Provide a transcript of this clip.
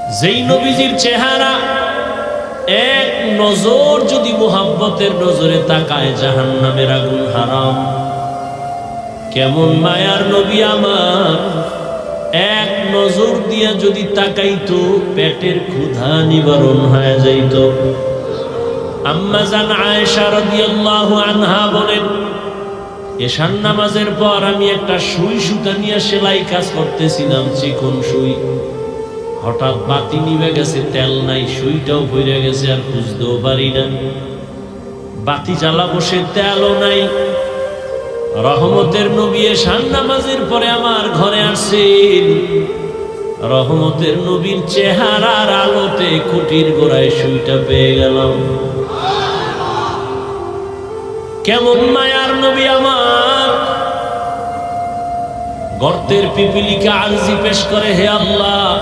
যেই নবীজির চেহারা এক নজর যদি মুহাব্বতের নজরে তাকায় জাহান্নামের আগুন হারাম। কেমন মায়ার নবী আমার, এক নজর দিয়া যদি তাকাইতো পেটের ক্ষুধা নিবারণ হয়ে যাইত। আম্মা জান আয়েশা রাদিয়াল্লাহু আনহা বলেন, এশার নামাজের পর আমি একটা সুই সুতা নিয়ে সেলাই কাজ করতেছিলাম, চিকন সুই। হঠাৎ বাতি নিভে গেছে, তেল নাই, সুইটাও ভরে গেছে, আর খুঁজতেও পারি না। বাতি জ্বালা বসে তেলও নাই। রহমতের নবী এশার নামাজের পরে আমার ঘরে আসেন। রহমতের নবীর চেহারার আলোতে খুঁটির গোড়ায় সুইটা পেয়ে গেলাম। কেমন মায়ার নবী আমার। গর্তের পিপিলিকা আরজি পেশ করে, হে আল্লাহ,